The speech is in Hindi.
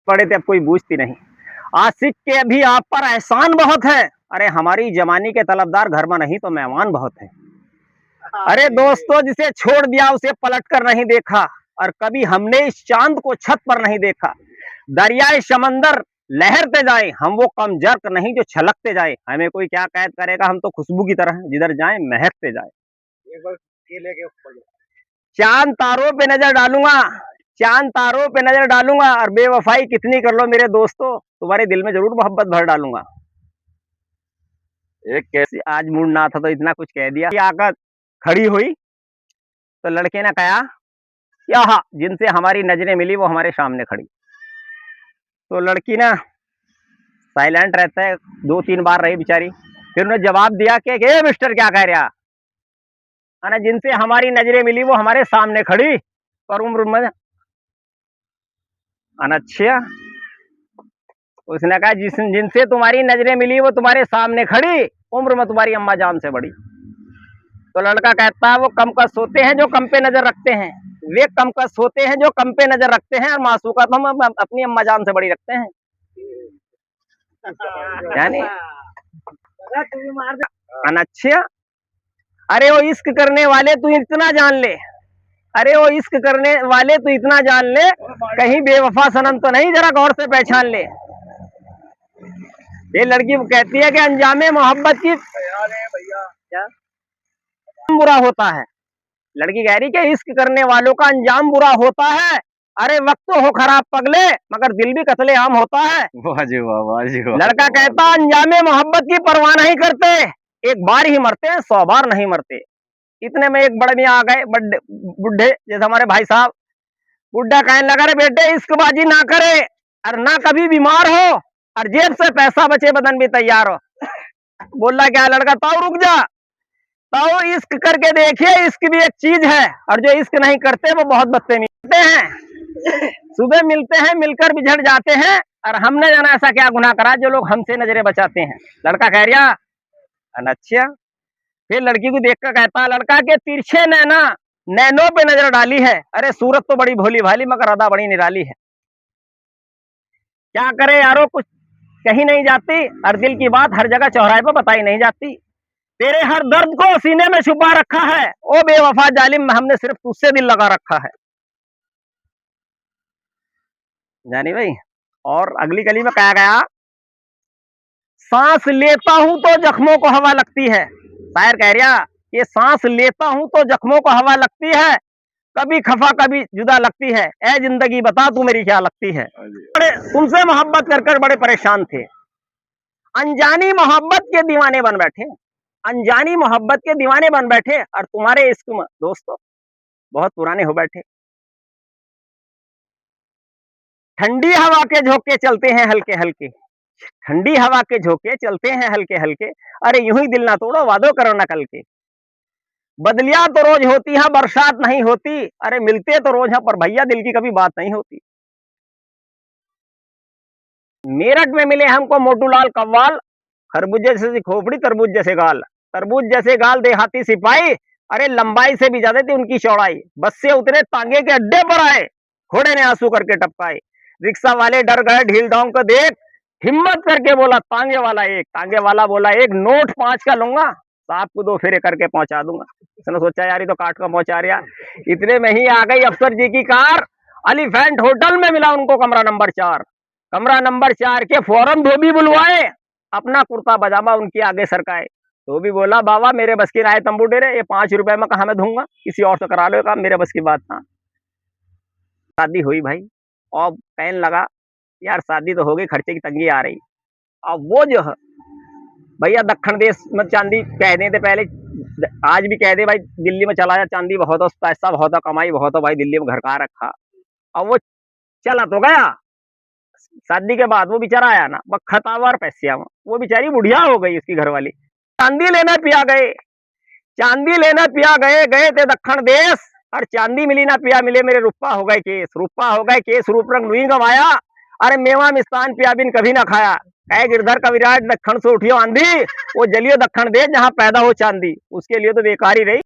पड़े थे, अब कोई बूझती नहीं। आशिक के अभी आप पर एहसान बहुत है, अरे हमारी जवानी के तलबदार घर में नहीं तो मेहमान बहुत है। अरे दोस्तों, जिसे छोड़ दिया उसे पलट कर नहीं देखा, और कभी हमने इस चांद को छत पर नहीं देखा। दरियाए समंदर लहरते जाए, हम वो कम जर्क नहीं जो छलकते जाए। हमें कोई क्या कैद करेगा, हम तो खुशबू की तरह जिधर जाए महकते जाए। एक बार ये लेके ऊपर चांद तारों पे नजर डालूंगा, चांद तारों पे नजर डालूंगा, और बेवफाई कितनी कर लो मेरे दोस्तों, तुम्हारे दिल में जरूर मोहब्बत भर डालूंगा। एक कैसी आज मूड ना था तो इतना कुछ कह दिया। आकर खड़ी हुई तो लड़के ने कहा, क्या हाँ, जिनसे हमारी नजरें मिली वो हमारे सामने खड़ी। तो लड़की ना साइलेंट रहता है, 2-3 बार रही बेचारी, फिर उन्होंने जवाब दिया कि मिस्टर क्या कह रहा है, जिनसे हमारी नजरें मिली वो हमारे सामने खड़ी, पर उम्र में अच्छा। उसने कहा जिनसे तुम्हारी नजरें मिली वो तुम्हारे सामने खड़ी, उम्र में तुम्हारी अम्मा जान से बड़ी। तो लड़का कहता है, वो कम कस होते हैं जो कम पे नजर रखते हैं, वे कम कस होते हैं जो कम पे नजर रखते हैं, और मासूका तो हम अपनी अम्मा जान से बड़ी रखते हैं। यानी अच्छा, अरे वो इश्क करने वाले तू इतना जान ले, अरे वो इश्क करने वाले तू इतना जान ले, कहीं बेवफा सनम तो नहीं, जरा गौर से पहचान ले। ये लड़की कहती है कि अंजामे मोहब्बत की क्या बुरा होता है। लड़की कह रही कि इश्क करने वालों का अंजाम बुरा होता है, अरे वक्त तो हो खराब पगले, मगर दिल भी कत्ले आम होता है। वाह जी वाह, वाह जी वाह। लड़का कहता, अंजामे मोहब्बत की परवाह नहीं करते, एक बार ही मरते हैं 100 बार नहीं मरते। इतने में एक बड़े मियाँ आ गए, बुढ़े जैसे हमारे भाई साहब। बुढ़ा कहने लगा, रे बेटे इश्कबाजी ना करे, और ना कभी बीमार हो, और जेब से पैसा बचे बदन भी तैयार हो। बोला क्या लड़का, ताऊ रुक जा, ताऊ इश्क करके देखिए, इश्क भी एक चीज है, और जो इश्क नहीं करते वो बहुत बदतमीज हैं। सुबह मिलते हैं, मिलकर बिछड़ जाते हैं, और हमने जाना ऐसा क्या गुनाह करा जो लोग हमसे नजरें बचाते हैं। लड़का कह रहा, अच्छा। फिर लड़की को देखकर कहता है, लड़का के तिरछे नैना नैनों पे नजर डाली है, अरे सूरत तो बड़ी भोली भाली, मगर अदा बड़ी निराली है। क्या करे यारो, कुछ कहीं नहीं जाती, और दिल की बात हर जगह चौराहे पर बताई नहीं जाती। तेरे हर दर्द को सीने में छुपा रखा है, ओ बेवफा जालिम, हमने सिर्फ तुझसे दिल लगा रखा है। जानी भाई, और अगली कली में कहा गया, सांस लेता हूं तो जख्मों को हवा लगती है। शायर कह रहा, ये सांस लेता हूं तो जख्मों को हवा लगती है, कभी खफा कभी जुदा लगती है, ए जिंदगी बता तू मेरी क्या लगती है। बड़े तुमसे मोहब्बत कर बड़े परेशान थे, अनजानी मोहब्बत के दीवाने बन बैठे, अनजानी मोहब्बत के दीवाने बन बैठे, और तुम्हारे इश्क में दोस्तों बहुत पुराने हो बैठे। ठंडी हवा के झोंके चलते हैं हल्के हल्के, ठंडी हवा के झोंके चलते हैं हल्के हल्के, अरे यूं ही दिल ना तोड़ो, वादो करो न कल के। बदलियां तो रोज होती है, बरसात नहीं होती, अरे मिलते तो रोज है, पर भैया दिल की कभी बात नहीं होती। मेरठ में मिले हमको मोटूलाल कव्वाल, खरबूजे जैसी खोपड़ी तरबूज जैसे गाल, तरबूज जैसे गाल देहाती सिपाही, अरे लंबाई से भी ज्यादा थी उनकी चौड़ाई। बस से उतरे, तांगे के अड्डे पर आए, घोड़े ने आंसू करके टपकाए। रिक्शा वाले डर गए ढील ढोंग को देख, हिम्मत करके बोला तांगे वाला एक, तांगे वाला बोला एक, नोट 5 का लूंगा, साहब को 2 फेरे करके पहुंचा दूंगा। उसने सोचा यार ये तो काट का पहुंचा रहा। इतने में ही आ गई अफसर जी की कार, एलिफेंट होटल में मिला उनको कमरा नंबर 4। कमरा नंबर 4 के फौरन धोबी बुलवाए, अपना कुर्ता पजामा उनके आगे सरकाए। धोबी बोला, बाबा मेरे बस की राय तंबू डेरे, ये 5 रुपए में कहा मैं दूंगा, किसी और से करा लो काम, मेरे बस की बात ना। शादी हुई भाई, और कहने लगा यार शादी तो हो गई, खर्चे की तंगी आ रही। अब वो जो है भैया दक्षिण देश में चांदी कह देते पहले, आज भी कह दे भाई दिल्ली में चला जा, चांदी बहुत हो, पैसा बहुत हो, कमाई बहुत हो भाई, दिल्ली में घर कहाँ रखा। अब वो चला तो गया, शादी के बाद वो बेचारा आया ना बखतावर पैसिया में, वो बेचारी बुढ़िया हो गई उसकी घरवाली। चांदी लेना पिया गए, चांदी लेना पिया गए, गए थे दक्षिण देश, और चांदी मिली ना पिया मिले, मेरे रुपा हो गए केस, रुपा हो गए केस, रूप रंग नहीं गवाया, अरे मेवा मिस्तान पिया बिन कभी ना खाया। कहे गिरधर का विराट दक्षिण से उठियो आंधी, वो जलियो दक्षिण देश जहां पैदा हो चांदी, उसके लिए तो बेकार ही रही।